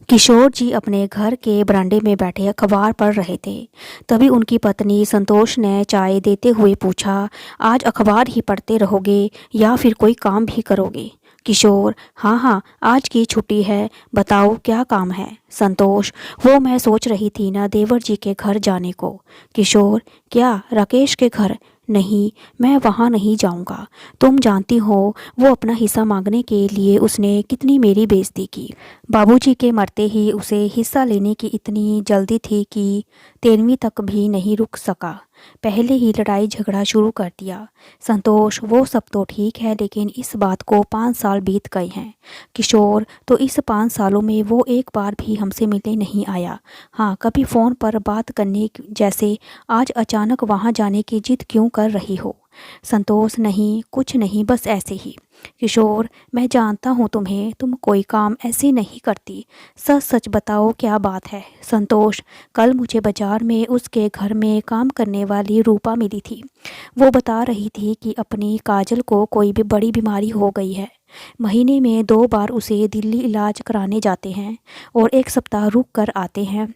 किशोर जी अपने घर के बरामदे में बैठे अखबार पढ़ रहे थे। तभी उनकी पत्नी संतोष ने चाय देते हुए पूछा, आज अखबार ही पढ़ते रहोगे या फिर कोई काम भी करोगे? किशोर, हाँ हाँ, आज की छुट्टी है, बताओ क्या काम है? संतोष, वो मैं सोच रही थी ना देवर जी के घर जाने को। किशोर, क्या राकेश के घर? नहीं, मैं वहाँ नहीं जाऊँगा। तुम जानती हो वो अपना हिस्सा मांगने के लिए उसने कितनी मेरी बेइज्जती की। बाबूजी के मरते ही उसे हिस्सा लेने की इतनी जल्दी थी कि 13वीं तक भी नहीं रुक सका, पहले ही लड़ाई झगड़ा शुरू कर दिया। संतोष, वो सब तो ठीक है, लेकिन इस बात को 5 साल बीत गए हैं। किशोर, तो इस 5 सालों में वो एक बार भी हमसे मिलने नहीं आया। हाँ, कभी फ़ोन पर बात करने जैसे आज अचानक वहाँ जाने की जिद क्यों कर रही हो? संतोष, नहीं, कुछ नहीं, बस ऐसे ही। किशोर, मैं जानता हूँ तुम्हें, तुम कोई काम ऐसे नहीं करती। सच सच बताओ क्या बात है? संतोष, कल मुझे बाजार में उसके घर में काम करने वाली रूपा मिली थी। वो बता रही थी कि अपनी काजल को कोई भी बड़ी बीमारी हो गई है। महीने में 2 बार उसे दिल्ली इलाज कराने जाते हैं और 1 सप्ताह रुक कर आते हैं।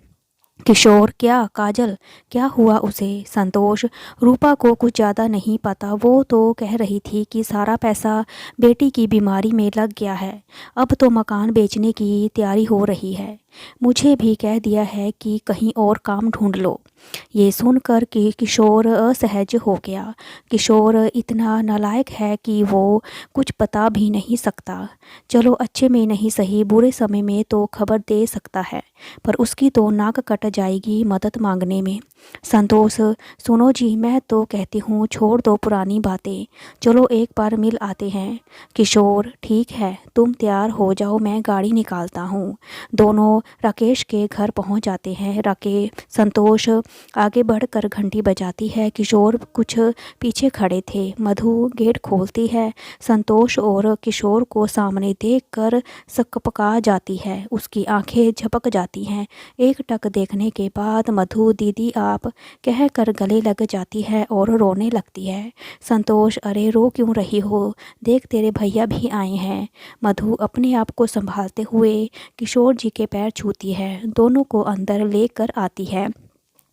किशोर, क्या काजल, क्या हुआ उसे? संतोष, रूपा को कुछ ज़्यादा नहीं पता, वो तो कह रही थी कि सारा पैसा बेटी की बीमारी में लग गया है। अब तो मकान बेचने की तैयारी हो रही है। मुझे भी कह दिया है कि कहीं और काम ढूंढ लो। ये सुनकर कि किशोर असहज हो गया। किशोर इतना नालायक है कि वो कुछ बता भी नहीं सकता। चलो, अच्छे में नहीं सही, बुरे समय में तो खबर दे सकता है, पर उसकी तो नाक कट जाएगी मदद मांगने में। संतोष, सुनो जी, मैं तो कहती हूँ छोड़ दो पुरानी बातें, चलो एक बार मिल आते हैं। किशोर, ठीक है, तुम तैयार हो जाओ, मैं गाड़ी निकालता हूँ। दोनों राकेश के घर पहुँच जाते हैं। संतोष आगे बढ़कर घंटी बजाती है। किशोर कुछ पीछे खड़े थे। मधु गेट खोलती है। संतोष और किशोर को सामने देखकर सकपका जाती है, उसकी आंखें झपक जाती हैं। एक टक देखने के बाद मधु, दीदी आप कहकर गले लग जाती है और रोने लगती है। संतोष, अरे रो क्यों रही हो, देख तेरे भैया भी आए हैं। मधु अपने आप को संभालते हुए किशोर जी के पैर छूती है, दोनों को अंदर लेकर आती है।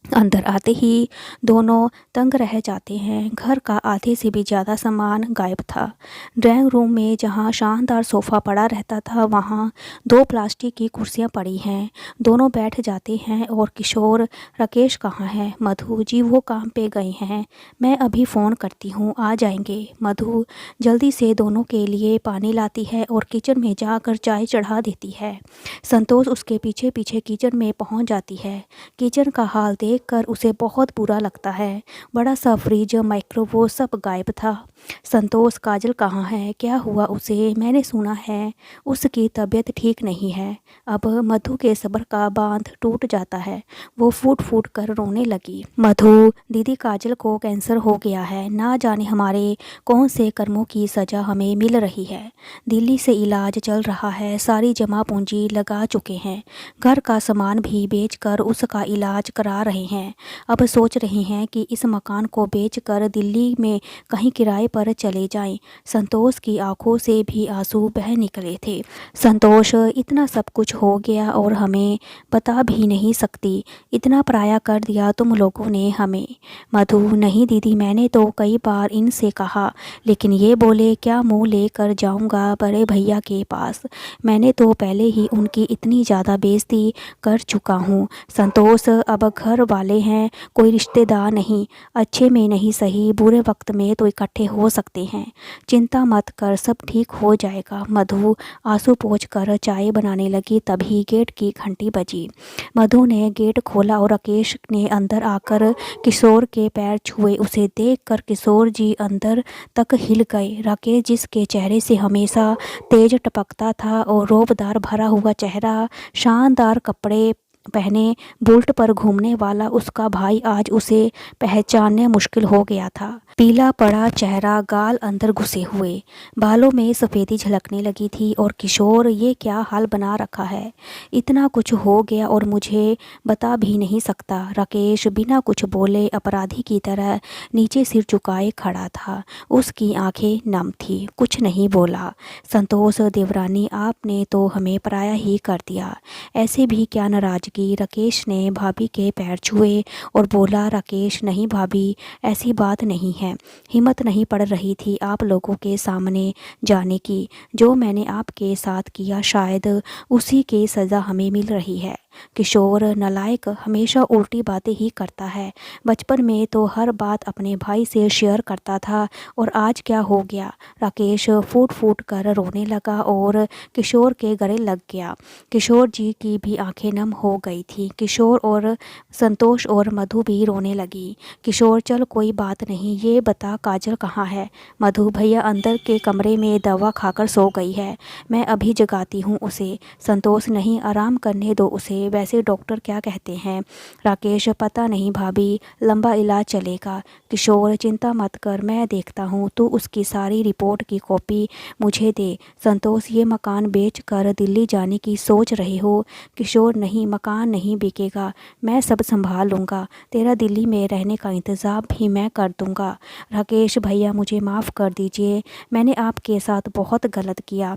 अंदर आते ही दोनों तंग रह जाते हैं। घर का आधे से भी ज़्यादा सामान गायब था। ड्राइंग रूम में जहां शानदार सोफ़ा पड़ा रहता था, वहां 2 प्लास्टिक की कुर्सियां पड़ी हैं। दोनों बैठ जाते हैं और किशोर, राकेश कहाँ है? मधु, जी वो काम पे गए हैं, मैं अभी फ़ोन करती हूँ, आ जाएंगे। मधु जल्दी से दोनों के लिए पानी लाती है और किचन में जाकर चाय चढ़ा देती है। संतोष उसके पीछे पीछे किचन में पहुँच जाती है। किचन का हाल देखकर उसे बहुत बुरा लगता है। बड़ा सा फ्रिज, माइक्रोवेव सब गायब था। संतोष, काजल कहाँ है? क्या हुआ उसे? मैंने सुना है उसकी तबीयत ठीक नहीं है। अब मधु के सब्र का बांध टूट जाता है। वो फूट फूट कर रोने लगी। मधु, दीदी काजल को कैंसर हो गया है, ना जाने हमारे कौन से कर्मों की सजा हमें मिल रही है। दिल्ली से इलाज चल रहा है, सारी जमा पूंजी लगा चुके हैं, घर का सामान भी बेचकर उसका इलाज करा रहे हैं। अब सोच रहे हैं कि इस मकान को बेचकर दिल्ली में कहीं किराए पर चले जाएं। संतोष की आंखों से भी आंसू बह निकले थे। संतोष, इतना सब कुछ हो गया और हमें बता भी नहीं सकती, इतना पराया कर दिया तुम लोगों ने हमें। मधु, नहीं दीदी, मैंने तो कई बार इनसे कहा, लेकिन ये बोले क्या मुंह लेकर जाऊंगा बड़े भैया के पास। मैंने तो पहले ही उनकी इतनी ज़्यादा बेइज्जती कर चुका हूँ। संतोष, अब घर वाले हैं, कोई रिश्तेदार नहीं, अच्छे में नहीं सही, बुरे वक्त में तो इकट्ठे हो सकते हैं। चिंता मत कर, सब ठीक हो जाएगा। मधु आंसू पोंछकर चाय बनाने लगी, तभी गेट की घंटी बजी। मधु ने गेट खोला और राकेश ने अंदर आकर किशोर के पैर छुए। उसे देखकर किशोर जी अंदर तक हिल गए। राकेश, जिसके चेहरे से हमेशा तेज टपकता था और रौबदार भरा हुआ चेहरा, शानदार कपड़े पहने बुलेट पर घूमने वाला उसका भाई आज उसे पहचानने मुश्किल हो गया था। पीला पड़ा चेहरा, गाल अंदर घुसे हुए, बालों में सफ़ेदी झलकने लगी थी। और किशोर, ये क्या हाल बना रखा है? इतना कुछ हो गया और मुझे बता भी नहीं सकता। राकेश बिना कुछ बोले अपराधी की तरह नीचे सिर झुकाए खड़ा था। उसकी आंखें नम थी, कुछ नहीं बोला। संतोष, देवरानी, आपने तो हमें पराया ही कर दिया। ऐसे भी क्या नाराज़गी? राकेश ने भाभी के पैर छुए और बोला, राकेश, नहीं भाभी, ऐसी बात नहीं है। हिम्मत नहीं पड़ रही थी आप लोगों के सामने जाने की। जो मैंने आपके साथ किया शायद उसी की सज़ा हमें मिल रही है। किशोर, नालायक, हमेशा उल्टी बातें ही करता है। बचपन में तो हर बात अपने भाई से शेयर करता था और आज क्या हो गया? राकेश फूट फूट कर रोने लगा और किशोर के गले लग गया। किशोर जी की भी आंखें नम हो गई थी। किशोर और संतोष और मधु भी रोने लगी। किशोर, चल कोई बात नहीं, ये बता काजल कहाँ है? मधु, भैया अंदर के कमरे में दवा खाकर सो गई है, मैं अभी जगाती हूँ उसे। संतोष, नहीं, आराम करने दो उसे, वैसे डॉक्टर क्या कहते हैं? राकेश, पता नहीं भाभी, लंबा इलाज चलेगा। किशोर, चिंता मत कर, मैं देखता हूँ, तू उसकी सारी रिपोर्ट की कॉपी मुझे दे। संतोष, ये मकान बेच कर दिल्ली जाने की सोच रहे हो? किशोर, नहीं, मकान नहीं बिकेगा, मैं सब संभाल लूँगा, तेरा दिल्ली में रहने का इंतज़ाम भी मैं कर दूँगा। राकेश, भैया मुझे माफ़ कर दीजिए, मैंने आपके साथ बहुत गलत किया।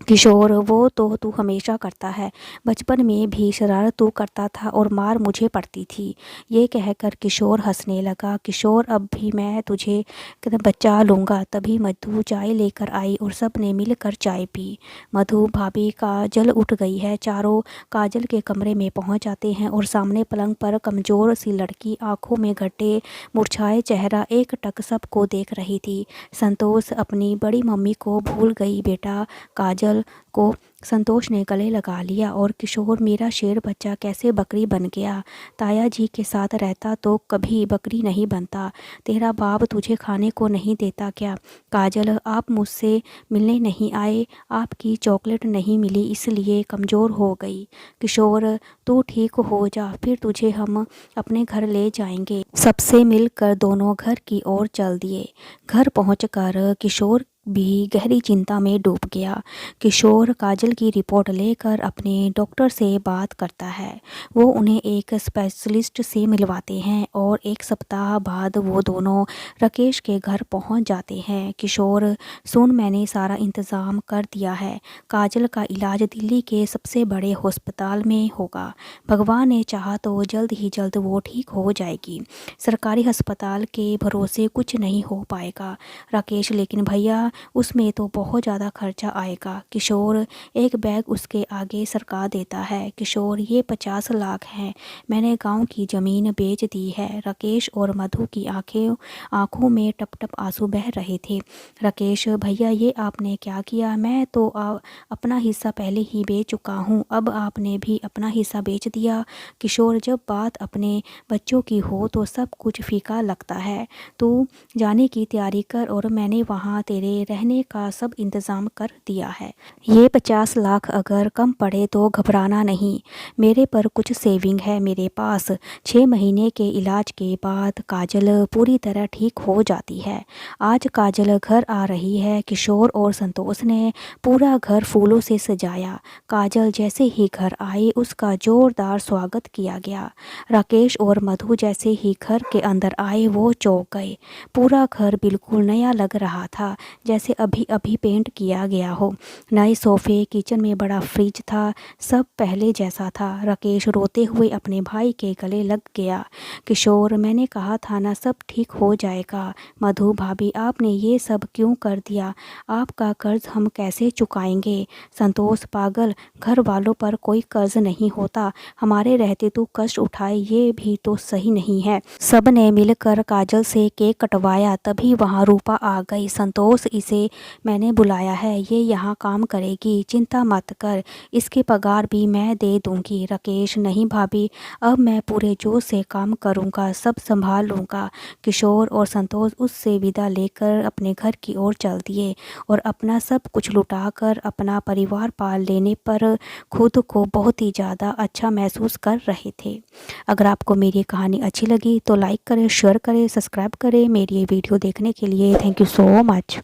किशोर, वो तो तू हमेशा करता है, बचपन में भी शरारत तू करता था और मार मुझे पड़ती थी। ये कहकर किशोर हंसने लगा। किशोर, अब भी मैं तुझे बचा लूँगा। तभी मधु चाय लेकर आई और सब ने मिलकर चाय पी। मधु, भाभी, काजल उठ गई है। चारों काजल के कमरे में पहुँच जाते हैं और सामने पलंग पर कमज़ोर सी लड़की, आंखों में गड्ढे, मुरझाए चेहरा, एक टक सबको देख रही थी। संतोष, अपनी बड़ी मम्मी को भूल गई बेटा? काजल को संतोष ने गले लगा लिया। और किशोर, मेरा शेर बच्चा कैसे बकरी बन गया? ताया जी के साथ रहता तो कभी बकरी नहीं बनता। तेरा बाप तुझे खाने को नहीं देता क्या? काजल, आप मुझसे मिलने नहीं आए, आपकी चॉकलेट नहीं मिली इसलिए कमज़ोर हो गई। किशोर, तू ठीक हो जा, फिर तुझे हम अपने घर ले जाएंगे। सबसे मिलकर दोनों घर की ओर चल दिए। घर पहुंचकर किशोर भी गहरी चिंता में डूब गया। किशोर काजल की रिपोर्ट लेकर अपने डॉक्टर से बात करता है। वो उन्हें एक स्पेशलिस्ट से मिलवाते हैं और एक सप्ताह बाद वो दोनों राकेश के घर पहुंच जाते हैं। किशोर, सुन, मैंने सारा इंतज़ाम कर दिया है। काजल का इलाज दिल्ली के सबसे बड़े अस्पताल में होगा। भगवान ने चाहा तो जल्द ही जल्द वो ठीक हो जाएगी। सरकारी अस्पताल के भरोसे कुछ नहीं हो पाएगा। राकेश, लेकिन भैया उसमें तो बहुत ज़्यादा खर्चा आएगा। किशोर एक बैग उसके आगे सरका देता है। किशोर, ये 50 लाख हैं, मैंने गांव की ज़मीन बेच दी है। राकेश और मधु की आंखों में टप टप आंसू बह रहे थे। राकेश, भैया ये आपने क्या किया? मैं तो अपना हिस्सा पहले ही बेच चुका हूँ, अब आपने भी अपना हिस्सा बेच दिया। किशोर, जब बात अपने बच्चों की हो तो सब कुछ फीका लगता है। तू जाने की तैयारी कर और मैंने वहाँ तेरे रहने का सब इंतज़ाम कर दिया है। ये 50 लाख अगर कम पड़े तो घबराना नहीं, मेरे पर कुछ सेविंग है मेरे पास। 6 महीने के इलाज के बाद काजल पूरी तरह ठीक हो जाती है। आज काजल घर आ रही है। किशोर और संतोष ने पूरा घर फूलों से सजाया। काजल जैसे ही घर आई उसका जोरदार स्वागत किया गया। राकेश और मधु जैसे ही घर के अंदर आए वो चौंक गए। पूरा घर बिल्कुल नया लग रहा था, जैसे अभी अभी पेंट किया गया हो। नए सोफे, किचन में बड़ा फ्रिज था, सब पहले जैसा था। राकेश रोते हुए अपने भाई के गले लग गया। किशोर, मैंने कहा था ना सब ठीक हो जाएगा। मधु, भाभी आपने ये सब क्यों कर दिया? आपका कर्ज हम कैसे चुकाएंगे? संतोष, पागल, घर वालों पर कोई कर्ज नहीं होता, हमारे रहते तू कष्ट उठाए ये भी तो सही नहीं है। सब ने मिलकर काजल से केक कटवाया, तभी वहाँ रूपा आ गई। संतोष, इसे मैंने बुलाया है, ये यहाँ काम करेगी, चिंता मत कर, इसके पगार भी मैं दे दूँगी। राकेश, नहीं भाभी, अब मैं पूरे जोश से काम करूँगा, सब संभाल लूँगा। किशोर और संतोष उससे विदा लेकर अपने घर की ओर चल दिए और अपना सब कुछ लुटाकर अपना परिवार पाल लेने पर खुद को बहुत ही ज़्यादा अच्छा महसूस कर रहे थे। अगर आपको मेरी कहानी अच्छी लगी तो लाइक करें, शेयर करें, सब्सक्राइब करें। मेरी ये वीडियो देखने के लिए थैंक यू सो मच।